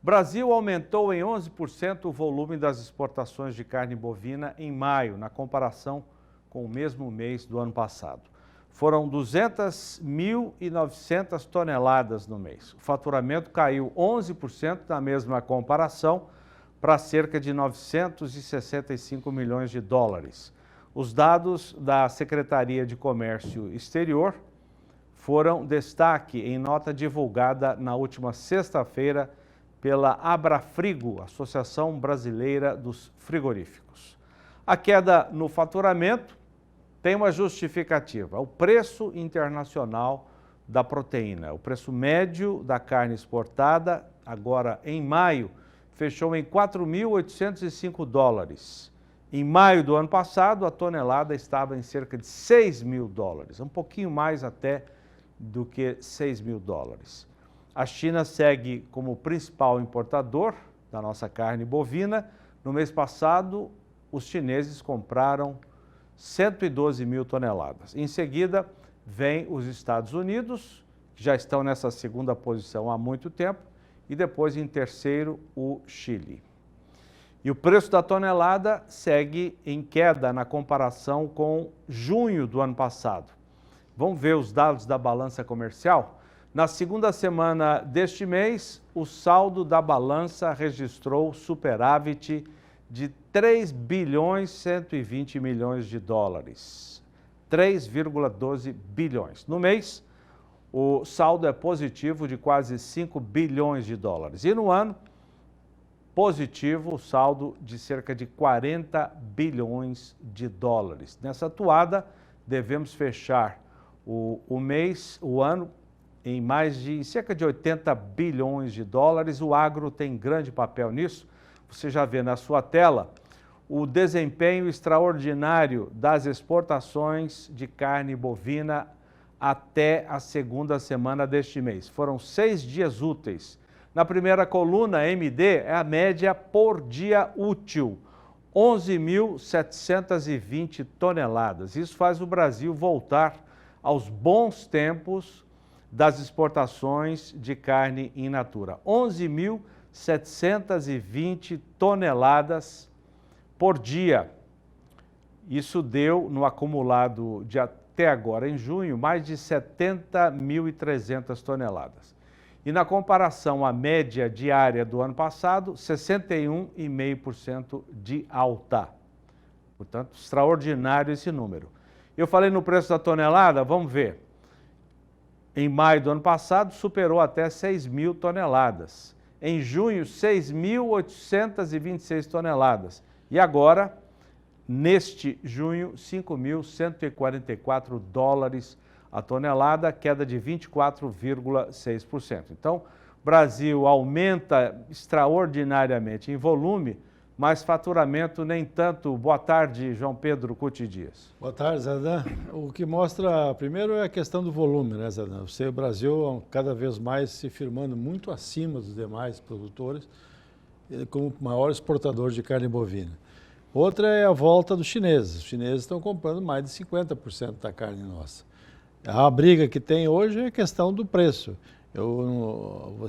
Brasil aumentou em 11% o volume das exportações de carne bovina em maio, na comparação com o mesmo mês do ano passado. Foram 200.900 toneladas no mês. O faturamento caiu 11% na mesma comparação, para cerca de 965 milhões de dólares. Os dados da Secretaria de Comércio Exterior foram destaque em nota divulgada na última sexta-feira pela Abrafrigo, Associação Brasileira dos Frigoríficos. A queda no faturamento tem uma justificativa: o preço internacional da proteína. O preço médio da carne exportada, agora em maio, fechou em 4.805 dólares. Em maio do ano passado, a tonelada estava em cerca de 6.000 dólares, um pouquinho mais até do que 6.000 dólares. A China segue como principal importador da nossa carne bovina. No mês passado, os chineses compraram 112 mil toneladas. Em seguida, vem os Estados Unidos, que já estão nessa segunda posição há muito tempo, e depois, em terceiro, o Chile. E o preço da tonelada segue em queda na comparação com junho do ano passado. Vamos ver os dados da balança comercial? Na segunda semana deste mês, o saldo da balança registrou superávit de 3 bilhões 120 milhões de dólares. 3,12 bilhões. No mês, o saldo é positivo de quase 5 bilhões de dólares. E no ano, positivo o saldo de cerca de 40 bilhões de dólares. Nessa toada, devemos fechar o ano, em mais de cerca de 80 bilhões de dólares. O agro tem grande papel nisso. Você já vê na sua tela o desempenho extraordinário das exportações de carne bovina até a segunda semana deste mês. Foram 6 dias úteis. Na primeira coluna, MD, é a média por dia útil, 11.720 toneladas. Isso faz o Brasil voltar aos bons tempos das exportações de carne in natura. 11.720 toneladas por dia. Isso deu, no acumulado de até agora, em junho, mais de 70.300 toneladas. E na comparação à média diária do ano passado, 61,5% de alta. Portanto, extraordinário esse número. Eu falei no preço da tonelada, vamos ver. Em maio do ano passado, superou até 6.000 toneladas. Em junho, 6.826 toneladas. E agora, neste junho, 5.144 dólares a tonelada, queda de 24,6%. Então, o Brasil aumenta extraordinariamente em volume, mas faturamento nem tanto. Boa tarde, João Pedro Cuti Dias. Boa tarde, Zé. O que mostra, primeiro, é a questão do volume, né, Zé? O Brasil cada vez mais se firmando muito acima dos demais produtores, como o maior exportador de carne bovina. Outra é a volta dos chineses. Os chineses estão comprando mais de 50% da carne nossa. A briga que tem hoje é a questão do preço. O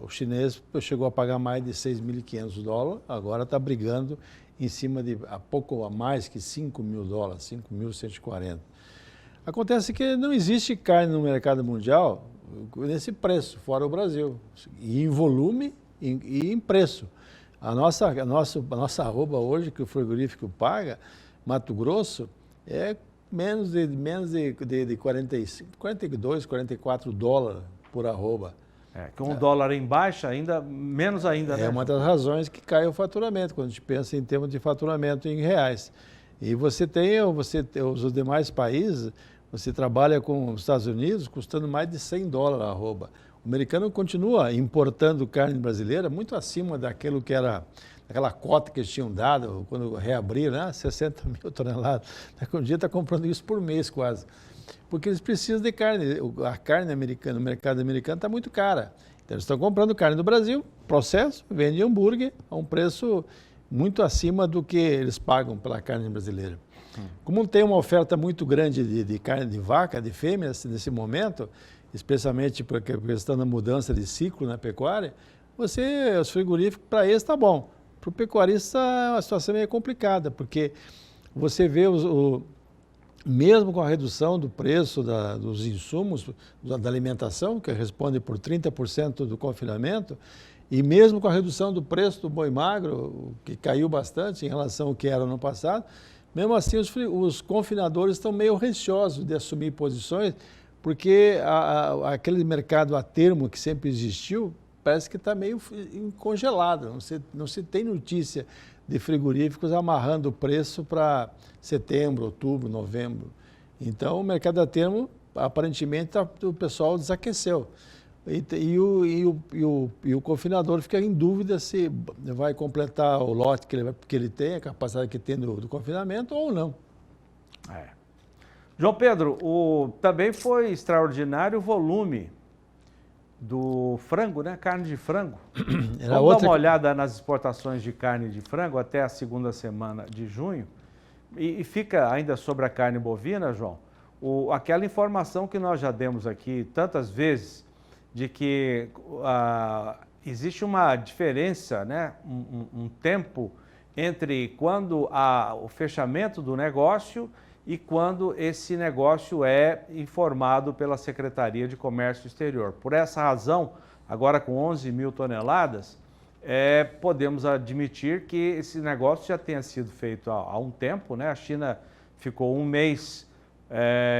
chinês chegou a pagar mais de 6.500 dólares, agora está brigando em cima de pouco a mais que 5.000 dólares, 5.140. Acontece que não existe carne no mercado mundial nesse preço, fora o Brasil, e em volume e em preço. A nossa arroba hoje, que o frigorífico paga, Mato Grosso, é menos de 42, 44 dólares por arroba. Com o dólar em baixa, menos ainda, né? É uma das razões que cai o faturamento, quando a gente pensa em termos de faturamento em reais. E você tem os demais países, você trabalha com os Estados Unidos custando mais de 100 dólares a arroba. O americano continua importando carne brasileira muito acima daquilo que era aquela cota que eles tinham dado quando reabriram, né? 60.000 toneladas. Daqui um dia está comprando isso por mês quase. Porque eles precisam de carne. A carne americana, o mercado americano está muito cara. Então eles estão comprando carne do Brasil, processo, vende hambúrguer a um preço muito acima do que eles pagam pela carne brasileira. Como tem uma oferta muito grande de carne de vaca, de fêmeas nesse momento, especialmente porque a questão da mudança de ciclo na pecuária, os frigoríficos, para eles está bom. Para o pecuarista a situação é meio complicada, porque você vê mesmo com a redução do preço dos insumos da alimentação, que responde por 30% do confinamento, e mesmo com a redução do preço do boi magro, que caiu bastante em relação ao que era no passado, mesmo assim os confinadores estão meio receosos de assumir posições, porque aquele mercado a termo que sempre existiu, parece que está meio congelado. Não se tem notícia de frigoríficos amarrando o preço para setembro, outubro, novembro. Então, o mercado a termo, aparentemente, o pessoal desaqueceu. E o confinador fica em dúvida se vai completar o lote que ele tem, a capacidade que tem do confinamento ou não. João Pedro, também foi extraordinário o volume do frango, né? Carne de frango. Vamos dar uma olhada nas exportações de carne de frango até a segunda semana de junho. E fica ainda sobre a carne bovina, João, aquela informação que nós já demos aqui tantas vezes, de que existe uma diferença, né? um tempo entre quando o fechamento do negócio e quando esse negócio é informado pela Secretaria de Comércio Exterior. Por essa razão, agora com 11 mil toneladas, podemos admitir que esse negócio já tenha sido feito há um tempo, né? A China ficou um mês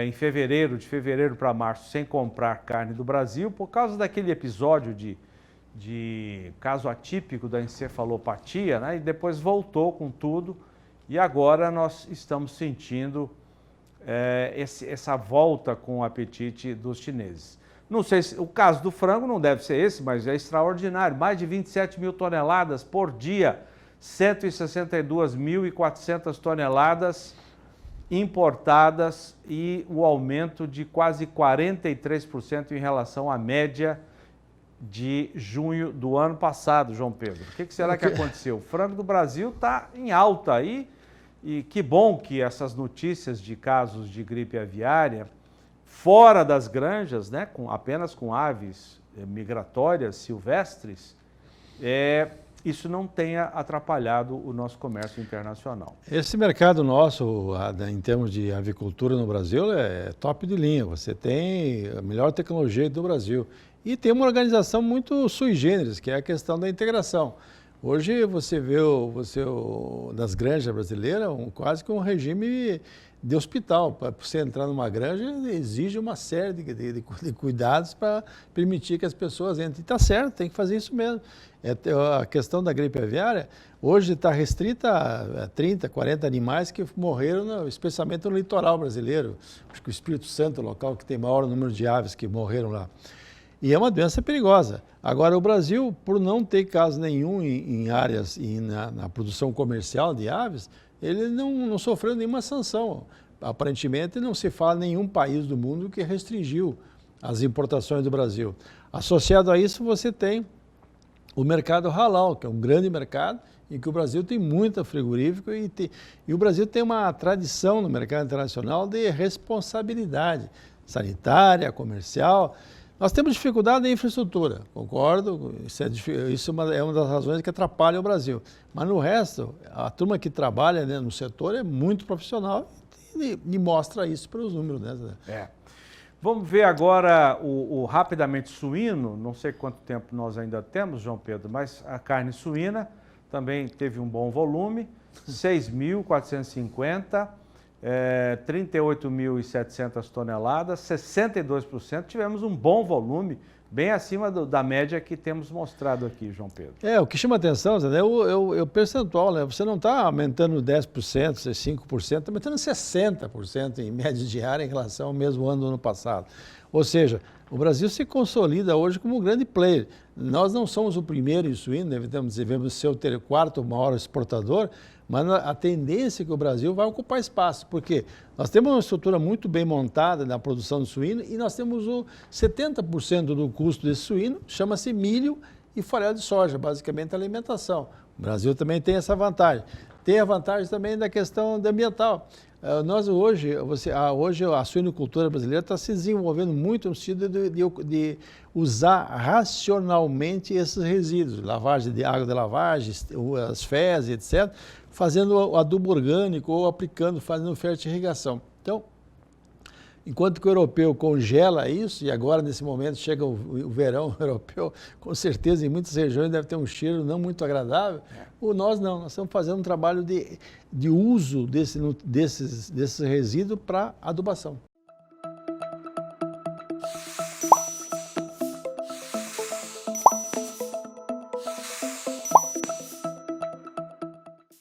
em fevereiro, de fevereiro para março, sem comprar carne do Brasil, por causa daquele episódio de caso atípico da encefalopatia, né? E depois voltou com tudo. E agora nós estamos sentindo essa volta com o apetite dos chineses. Não sei se o caso do frango não deve ser esse, mas é extraordinário. Mais de 27 mil toneladas por dia, 162.400 toneladas importadas e o aumento de quase 43% em relação à média de junho do ano passado, João Pedro. O que será que aconteceu? O frango do Brasil está em alta aí. E que bom que essas notícias de casos de gripe aviária fora das granjas, né, apenas com aves migratórias, silvestres, isso não tenha atrapalhado o nosso comércio internacional. Esse mercado nosso, em termos de avicultura no Brasil, é top de linha. Você tem a melhor tecnologia do Brasil. E tem uma organização muito sui generis, que é a questão da integração. Hoje você vê nas granjas brasileiras quase que um regime de hospital. Para você entrar numa granja exige uma série de cuidados para permitir que as pessoas entrem. E está certo, tem que fazer isso mesmo. A questão da gripe aviária hoje está restrita a 30, 40 animais que morreram, especialmente no litoral brasileiro. Acho que o Espírito Santo, o local que tem maior número de aves que morreram lá. E é uma doença perigosa. Agora, o Brasil, por não ter caso nenhum em áreas e na produção comercial de aves, ele não sofreu nenhuma sanção. Aparentemente, não se fala em nenhum país do mundo que restringiu as importações do Brasil. Associado a isso, você tem o mercado halal, que é um grande mercado, em que o Brasil tem muita frigorífico e o Brasil tem uma tradição no mercado internacional de responsabilidade sanitária, comercial. Nós temos dificuldade em infraestrutura, concordo, isso é uma das razões que atrapalha o Brasil. Mas no resto, a turma que trabalha, né, no setor é muito profissional e mostra isso pelos números. Né? Vamos ver agora rapidamente suíno, não sei quanto tempo nós ainda temos, João Pedro, mas a carne suína também teve um bom volume, 6.450, 38.700 toneladas, 62%, tivemos um bom volume, bem acima da média que temos mostrado aqui, João Pedro. O que chama atenção é o percentual, né? Você não está aumentando 10%, 5%, está aumentando 60% em média diária em relação ao mesmo ano do ano passado. Ou seja, o Brasil se consolida hoje como um grande player. Nós não somos o primeiro em suíno, devemos ser o quarto maior exportador, mas a tendência é que o Brasil vai ocupar espaço, porque nós temos uma estrutura muito bem montada na produção de suíno e nós temos 70% do custo desse suíno, chama-se milho e farelo de soja, basicamente a alimentação. O Brasil também tem essa vantagem. Tem a vantagem também da questão ambiental. Nós hoje a suinocultura brasileira está se desenvolvendo muito no sentido de usar racionalmente esses resíduos, lavagem de água de lavagem, as fezes, etc., fazendo adubo orgânico ou fazendo fertirrigação. Então, enquanto que o europeu congela isso, e agora nesse momento chega o verão europeu, com certeza em muitas regiões deve ter um cheiro não muito agradável, nós não, nós estamos fazendo um trabalho de uso desses resíduos para adubação.